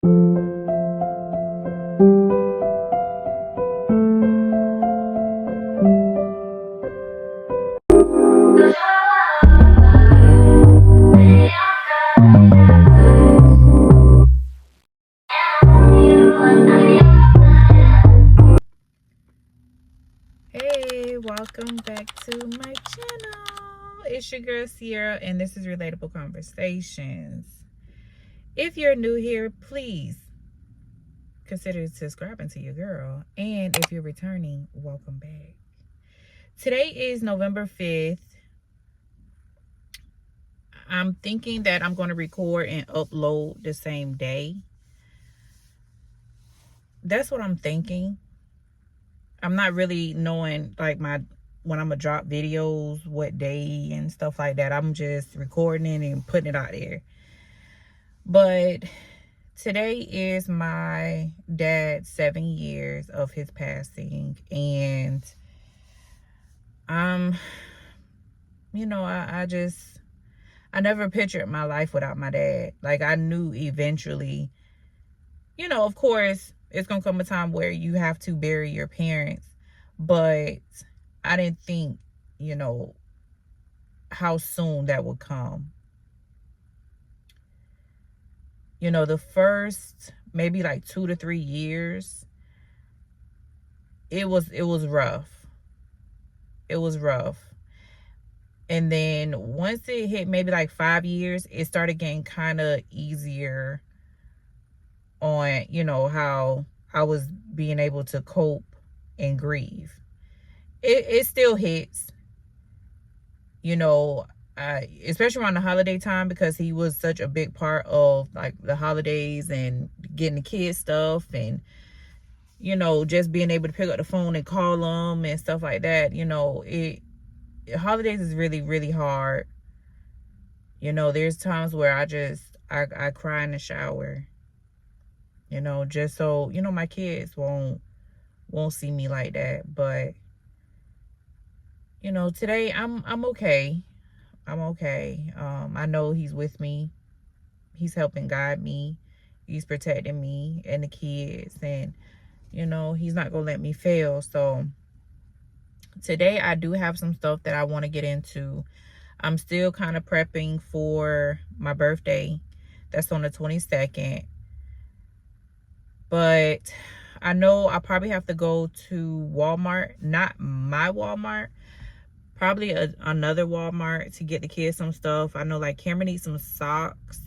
Hey, welcome back to my channel. It's your girl Sierra, and this is Relatable Conversations. If you're new here, please consider subscribing to your girl. And if you're returning, welcome back. Today is November 5th. I'm thinking that I'm going to record and upload the same day. That's what I'm thinking. I'm not really knowing like when I'm gonna drop videos, what day and stuff like that. I'm just recording it and putting it out there. But today is my dad's 7 years of his passing, and I never pictured my life without my dad. Like, I knew eventually, of course it's gonna come a time where you have to bury your parents, but I didn't think, how soon that would come. The first maybe like 2 to 3 years, it was rough. It was rough. And then once it hit maybe like 5 years, it started getting kind of easier on, how I was being able to cope and grieve. It still hits, especially around the holiday time, because he was such a big part of like the holidays and getting the kids stuff, and just being able to pick up the phone and call them and stuff like that. Holidays is really, really hard. There's times where I cry in the shower, just so my kids won't see me like that. But today I'm okay. I'm okay. I know he's with me. He's helping guide me. He's protecting me and the kids, and he's not gonna let me fail. So today I do have some stuff that I want to get into. I'm still kind of prepping for my birthday. That's on the 22nd. But I know I probably have to go to Walmart, not my Walmart, probably another Walmart, to get the kids some stuff. I know like Cameron needs some socks.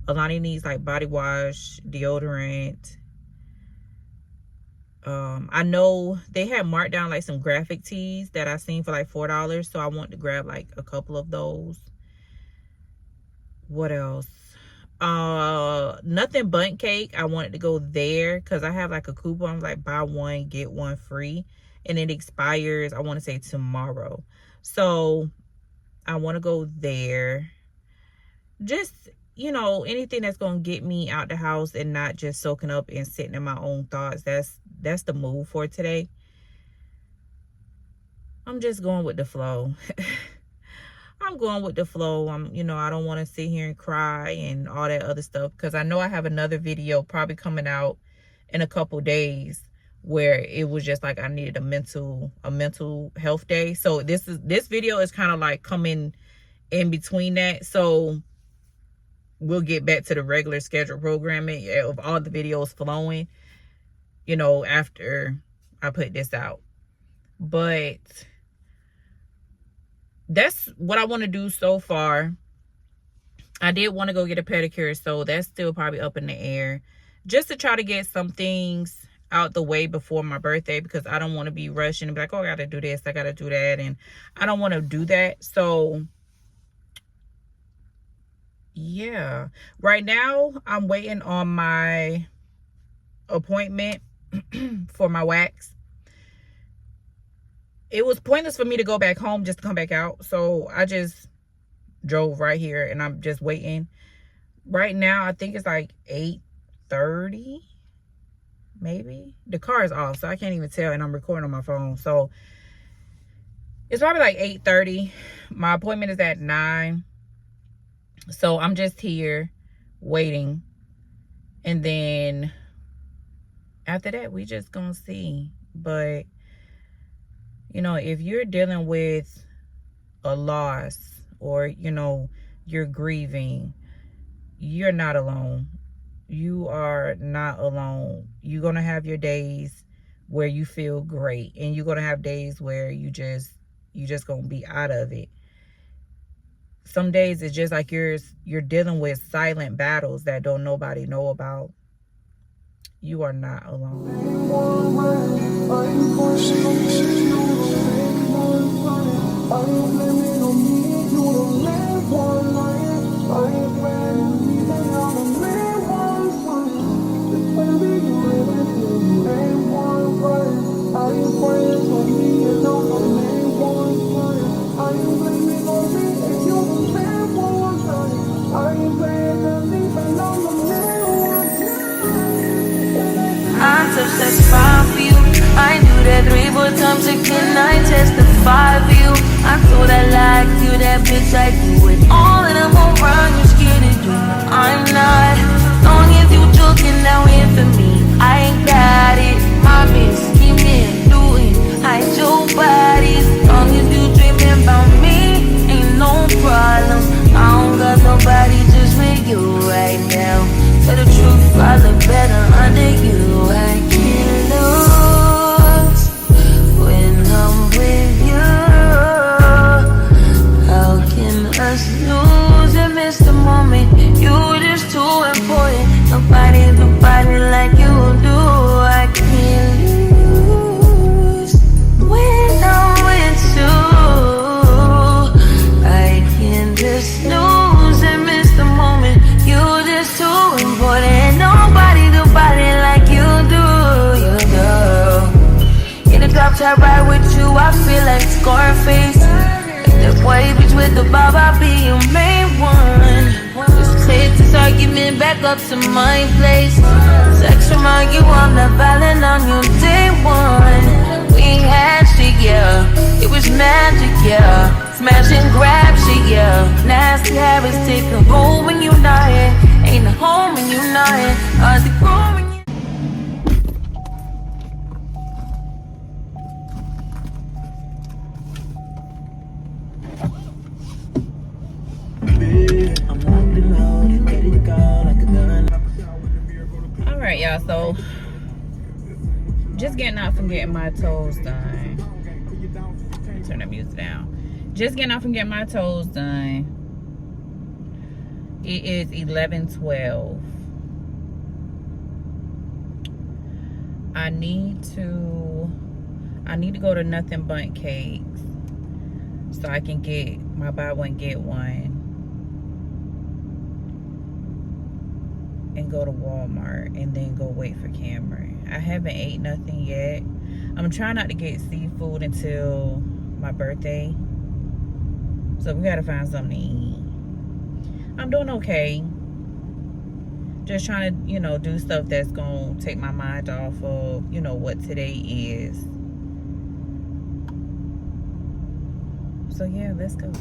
Alani needs like body wash, deodorant. I know they had marked down like some graphic tees that I seen for like $4, so I want to grab like a couple of those. What else? Nothing Bundt Cake. I wanted to go there because I have like a coupon, like buy one get one free, and it expires, I want to say, tomorrow. So I want to go there. Just anything that's gonna get me out the house and not just soaking up and sitting in my own thoughts. That's the move for today. I'm just going with the flow. I'm going with the flow. I don't want to sit here and cry and all that other stuff, because I know I have another video probably coming out in a couple days where it was just like I needed a mental health day. So this video is kind of like coming in between that. So we'll get back to the regular scheduled programming of all the videos flowing, after I put this out. But that's what I want to do so far. I did want to go get a pedicure, so that's still probably up in the air, just to try to get some things out the way before my birthday, because I don't want to be rushing and be like, oh, I gotta do this, I gotta do that, and I don't want to do that. So yeah, right now I'm waiting on my appointment for my wax. It was pointless for me to go back home just to come back out, so I just drove right here and I'm just waiting. Right now I think it's like 8:30, maybe. The car is off, so I can't even tell, and I'm recording on my phone, so it's probably like 8:30. My appointment is at 9, so I'm just here waiting. And then after that, we just gonna see. But, you know, if you're dealing with a loss, or, you know, you're grieving, you're not alone. You are not alone. You're gonna have your days where you feel great, and you're gonna have days where you just gonna be out of it. Some days it's just like you're dealing with silent battles that don't nobody know about. You are not alone. I'm touched that spot for you. I knew that 3-4 times again. I testify for you. I told I like you, that bitch I do it. All of them around you scared to do. I'm not. Long as you joking now in for me, I ain't got it. My man scheming, doing, hide your bodies. Long as you dreaming about me, ain't no problem. I don't got nobody just with you right now. Tell the truth, I look better under you. I can't lose when I'm with you. How can us lose and miss the moment? You just too important. Nobody like you do. I can't lose when I'm with you. I can't just lose and miss the moment. You just too important. Nobody like you do, you do. In the drop top ride with you, I feel like Scarface. That white bitch with the bob, I'll be your main one. Just take this argument back up to my place. Sex remind you I'm not violent on your day one. We had shit, yeah. It was magic, yeah. Smash and grab shit, yeah. Nasty habits take a hold when you're not here. Ain't a home when you're not here. Hard to grow when you. All right, y'all. So just getting out from getting my toes done. Turn the music down. Just getting out from getting my toes done. It is 11:12. I need to go to Nothing Bundt Cakes so I can get my buy one get one, and go to Walmart, and then go wait for Cameron. I haven't ate nothing yet. I'm trying not to get seafood until my birthday, so we gotta find something to eat. I'm doing okay. Just trying to, you know, do stuff that's gonna take my mind off of, you know, what today is. So yeah, let's go.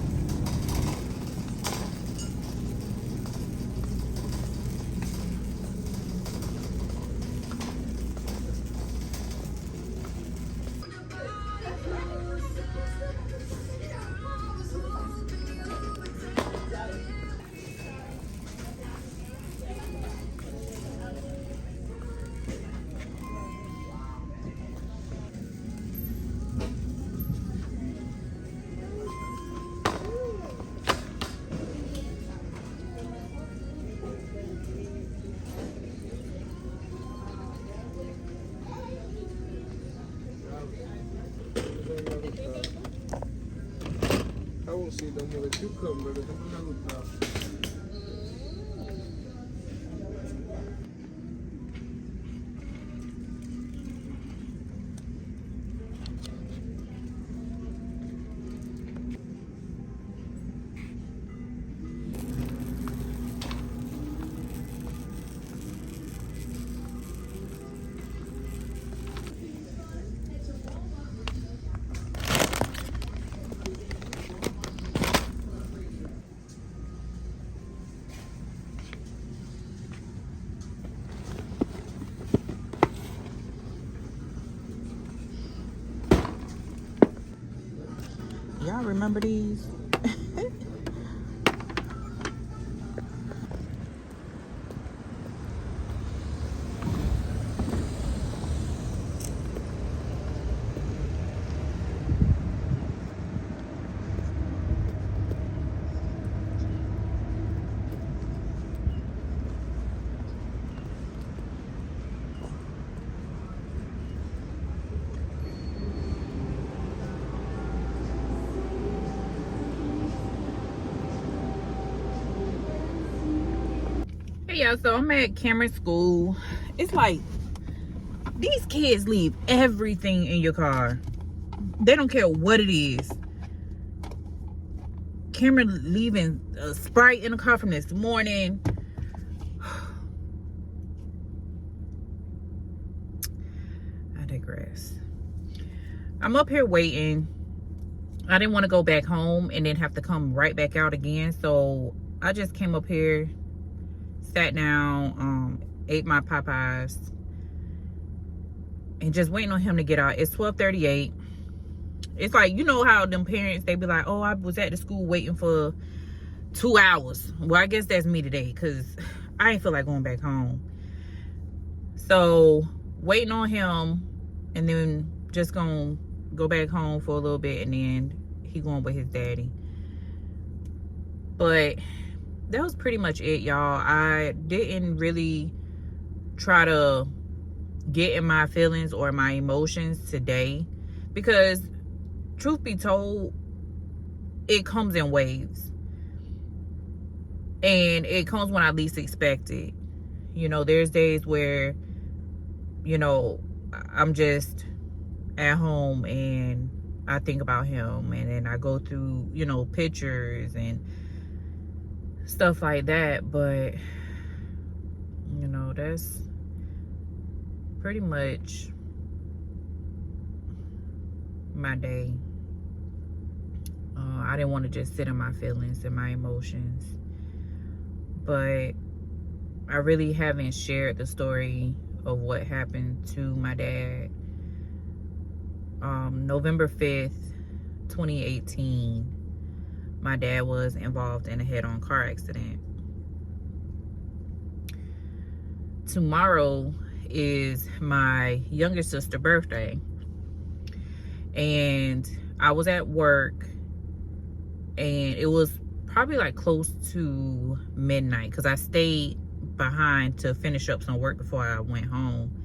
Sí, no me cucumber, no me gusta. remember these. Hey y'all, so I'm at Cameron School. It's like these kids leave everything in your car. They don't care what it is. Cameron leaving a Sprite in the car from this morning. I digress. I'm up here waiting. I didn't want to go back home and then have to come right back out again, so I just came up here, sat down, ate my Popeyes, and just waiting on him to get out. It's 12:38. It's like, you know how them parents, they be like, oh, I was at the school waiting for 2 hours. Well, I guess that's me today, because I ain't feel like going back home. So waiting on him, and then just gonna go back home for a little bit, and then he going with his daddy. But that was pretty much it, y'all. I didn't really try to get in my feelings or my emotions today, because truth be told, it comes in waves, and it comes when I least expect it. You know, there's days where, you know, I'm just at home and I think about him, and then I go through, you know, pictures and stuff like that. But, you know, that's pretty much my day. I didn't want to just sit in my feelings and my emotions, but I really haven't shared the story of what happened to my dad. November 5th, 2018, my dad was involved in a head-on car accident. Tomorrow is my younger sister's birthday, and I was at work, and it was probably like close to midnight, because I stayed behind to finish up some work before I went home.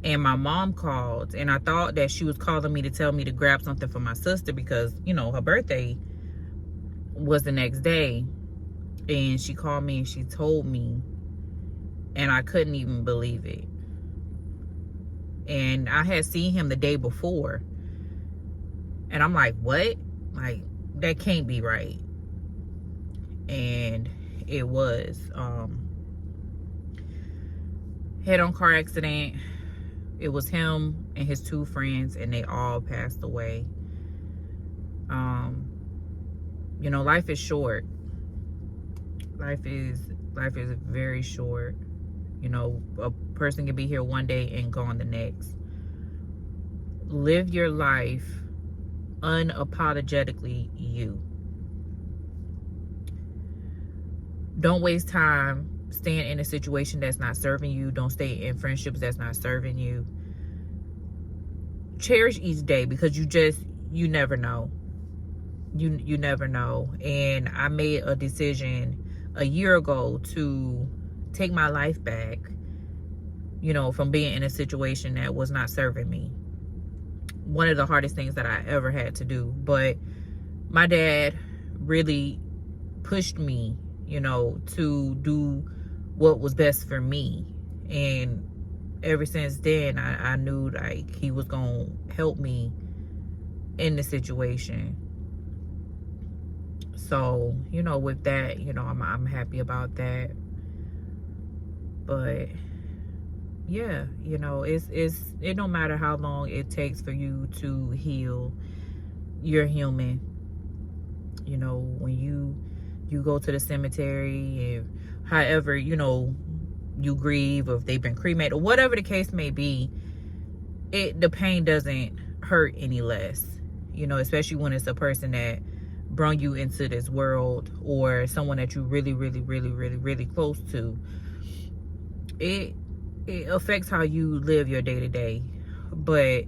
And my mom called, and I thought that she was calling me to tell me to grab something for my sister, because, you know, her birthday was the next day. And she called me and she told me, and I couldn't even believe it. And I had seen him the day before, and I'm like, what? Like, that can't be right. And it was. Head-on car accident. It was him and his 2 friends, and they all passed away. You know, life is short. Life is very short. You know, a person can be here one day and gone the next. Live your life unapologetically you. Don't waste time staying in a situation that's not serving you. Don't stay in friendships that's not serving you. Cherish each day, because you never know. You never know. And I made a decision a year ago to take my life back, you know, from being in a situation that was not serving me. One of the hardest things that I ever had to do. But my dad really pushed me, you know, to do what was best for me. And ever since then, I knew like he was gonna help me in the situation. So, you know, with that, you know, I'm happy about that. But yeah, you know, it don't matter how long it takes for you to heal. You're human. You know, when you go to the cemetery, and however, you know, you grieve, or if they've been cremated, or whatever the case may be, the pain doesn't hurt any less. you know, especially when it's a person that brought you into this world, or someone that you really close to. It affects how you live your day-to-day. But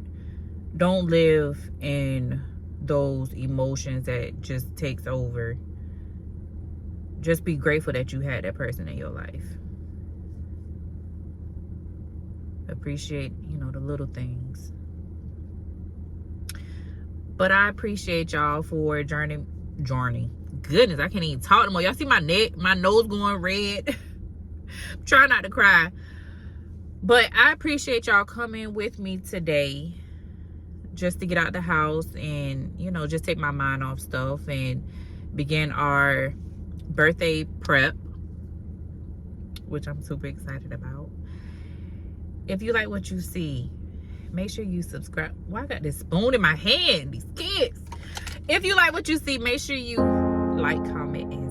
don't live in those emotions that just takes over. Just be grateful that you had that person in your life. Appreciate, you know, the little things. But I appreciate y'all for journey. Goodness, I can't even talk no more. Y'all see my neck, my nose going red. Try not to cry. But I appreciate y'all coming with me today, just to get out the house and, you know, just take my mind off stuff and begin our birthday prep, which I'm super excited about. If you like what you see, make sure you subscribe. Why I got this spoon in my hand? These kids. If you like what you see, make sure you like, comment, and